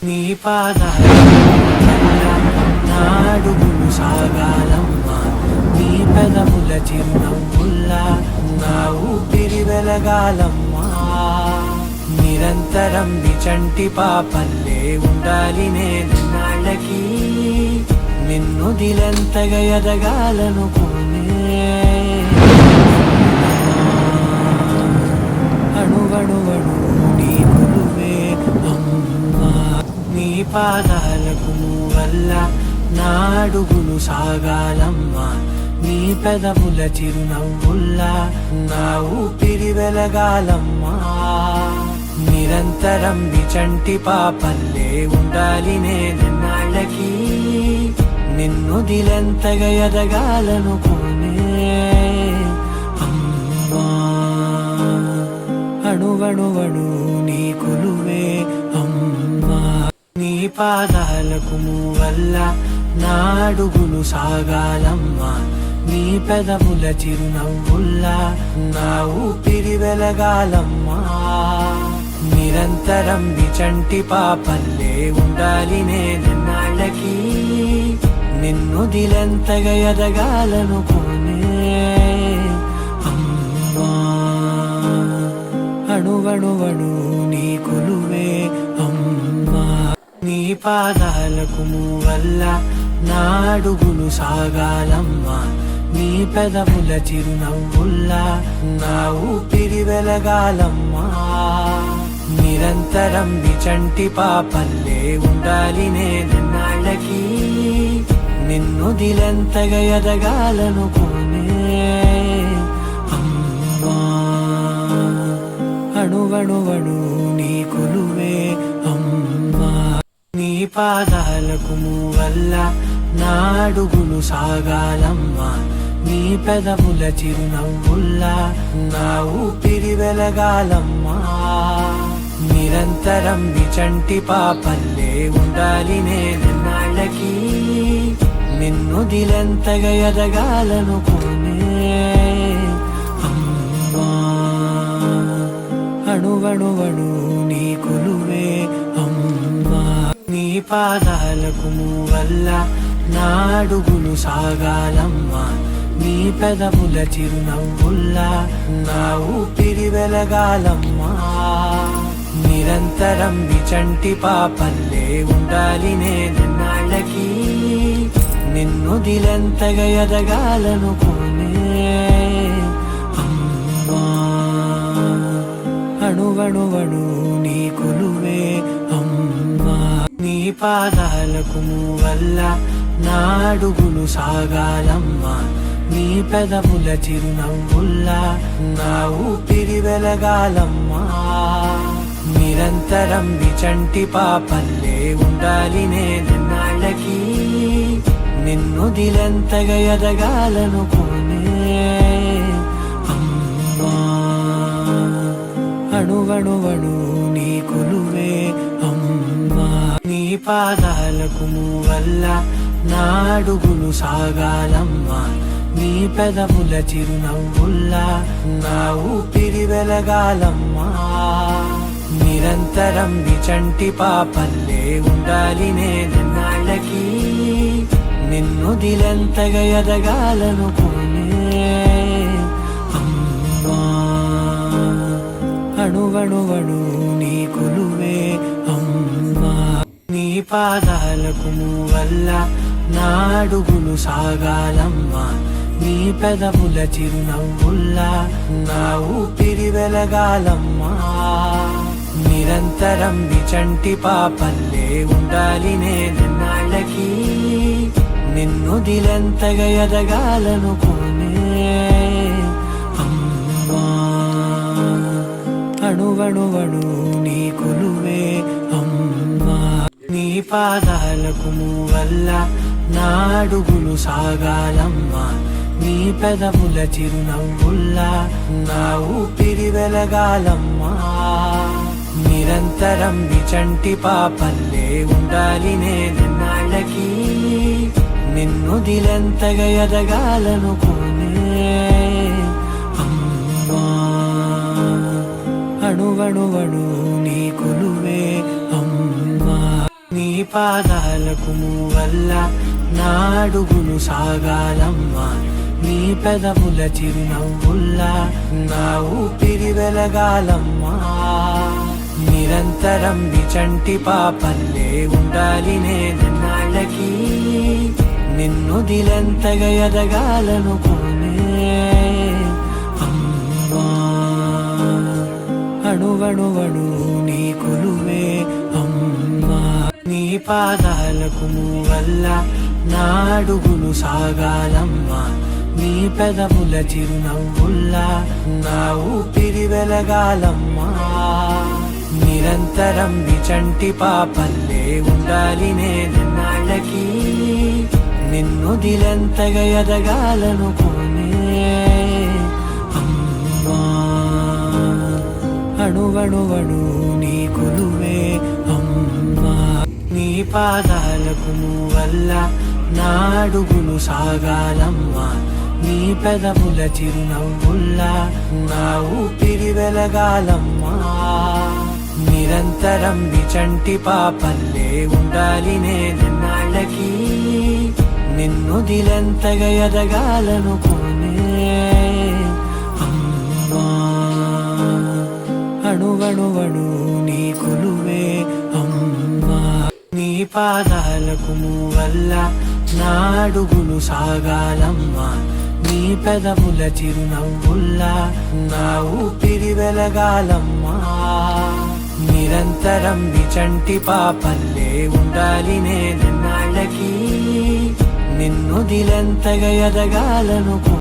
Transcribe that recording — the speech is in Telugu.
నీ పాదాల నాడుగులు సాగాలమ్మా, నీ పెదవుల చిరునవ్వుల్లా నా ఊపిరి వెలగాలమ్మా. నిరంతరం విచంటి పాపల్లే ఉండాలి నేనాళ్ళకి, నిన్ను దిలెంతగా ఎదగాలనుకునే. అణువణువణు నీ కొలువే అమ్మా, నీ పాదాలకు వల్ల నా అడుగులు సాగాలమ్మా. నీ పెదవుల చిరునవ్వుల్లా నా ఊపిరి వెలగాలమ్మా. నిరంతరం విచంటి పాపల్లే ఉండాలి నేనాళ్ళకి, నిన్ను దిలెంతగా ఎదగాలనుకునే. అమ్మా అణువణువణు నీ కొలువే అమ్మా, నీ పాదాలకు వల్ల నా అడుగులు సాగాలమ్మా. నీ పెదవుల చిరునవ్వుల్లా నా ఊపిరి వెలగాలమ్మా. నిరంతరం విచంటి పాపల్లే ఉండాలి నేనాళ్ళకి, నిన్ను దిలెంతగా ఎదగాలనుకునే. అమ్మా అణువణువణు నీ కొలువే అమ్మా, నీ పాదాలకు వల్ల నా అడుగులు సాగాలమ్మా. నీ పెదవుల చిరునవ్వుల్లా నా ఊపిరి వెలగాలమ్మా. నిరంతరం విచంటి పాపల్లే ఉండాలి నేనాళ్ళకి, నిన్ను దిలెంతగా ఎదగాలనుకునే. అమ్మా అణువణువణు నీ కొలువే అమ్మా, నీ పాదాలకు వల్ల నా అడుగులు సాగాలమ్మా. నీ పెదవుల చిరునవ్వుల్లా నా ఊపిరి వెలగాలమ్మా. నిరంతరం విచంటి పాపల్లే ఉండాలి నేనాళ్ళకి, నిన్ను దిలెంతగా ఎదగాలనుకునే. అమ్మా అణువణువణు నీ కొలువే అమ్మా, నీ పాదాలకు వల్ల నా అడుగులు సాగాలమ్మా. నీ పెదవుల చిరునవ్వుల్లా నా ఊపిరి వెలగాలమ్మా. నిరంతరం విచంటి పాపల్లే ఉండాలి నేనాళ్ళకి, నిన్ను దిలెంతగా ఎదగాలనుకునే. అమ్మా అణువణువణు నీ కొలువే అమ్మా, నీ పాదాలకు వల్ల నా అడుగులు సాగాలమ్మా. నీ పెదవుల చిరునవ్వుల్లా నా ఊపిరి వెలగాలమ్మా. నిరంతరం విచంటి పాపల్లే ఉండాలి నేనాళ్ళకి, నిన్ను దిలెంతగా ఎదగాలనుకునే. అమ్మా అణువణువణు నీ కొలువే అమ్మా, నీ పాదాలకు వల్ల నా అడుగులు సాగాలమ్మా. నీ పెదవుల చిరునవ్వుల్లా నా ఊపిరి వెలగాలమ్మా. నిరంతరం విచంటి పాపల్లే ఉండాలి నేనాళ్ళకి, నిన్ను దిలెంతగా ఎదగాలనుకునే. అమ్మా అణువణువణు నీ కొలువే అమ్మా, నీ పాదాలకు వల్ల నా అడుగులు సాగాలమ్మా. నీ పెదవుల చిరునవ్వుల్లా నా ఊపిరి వెలగాలమ్మా. నిరంతరం విచంటి పాపల్లే ఉండాలి నేనాళ్ళకి, నిన్ను దిలెంతగా ఎదగాలనుకునే. అమ్మా అణువణువణు నీ కొలువే అమ్మా, నీ పాదాలకు వల్ల నా అడుగులు సాగాలమ్మా. నీ పెదవుల చిరునవ్వుల్లా నా ఊపిరి వెలగాలమ్మా. నిరంతరం విచంటి పాపల్లే ఉండాలి నేనాళ్ళకి, నిన్ను దిలెంతగా ఎదగాలనుకునే. అమ్మా అణువణువణు నీ కొలువే అమ్మా. నీ పాదాలకు మూవల్ల నా అడుగులు సాగాలమ్మా, నీ పెదవుల చిరునవ్వుల్లా నా ఊపిరి వెలగాలమ్మా. నిరంతరం విచంటి పాపల్లే ఉండాలి నేనన్నాళ్ళకి, నిన్ను దిలెంతగా ఎదగాలనుకోనే అమ్మా. అణువణువణు నీ కొలువే అమ్మా, నీ పాదాలకు మూవల్ల నా అడుగులు సాగాలమ్మా, నీ పెదవుల చిరునవ్వుల్లా నా ఊపిరి వెలగాలమ్మా. నిరంతరం విచంటి పాపల్లే ఉండాలి నేనన్నాళ్ళకి, నిన్ను దిలెంతగా ఎదగాలనుకోనే అమ్మా. అణువణువణు నీ కొలువే అమ్మా, నీ పాదాలకు మూవల్ల నా అడుగులు సాగాలమ్మా, నీ పెదవుల చిరునవ్వుల్లా నా ఊపిరి వెలగాలమ్మా. నిరంతరం విచంటి పాపల్లే ఉండాలి నేనన్నాళ్ళకి, నిన్ను దిలెంతగా ఎదగాలనుకోనే అమ్మా. అణువణువణు నీ కొలువే అమ్మా, నీ పాదాలకు మూవల్ల నా అడుగులు సాగాలమ్మా, నీ పెదవుల చిరునవ్వుల్లా నా ఊపిరి వెలగాలమ్మా. నిరంతరం విచంటి పాపల్లే ఉండాలి నేనన్నాళ్ళకి, నిన్ను దిలెంతగా ఎదగాలనుకో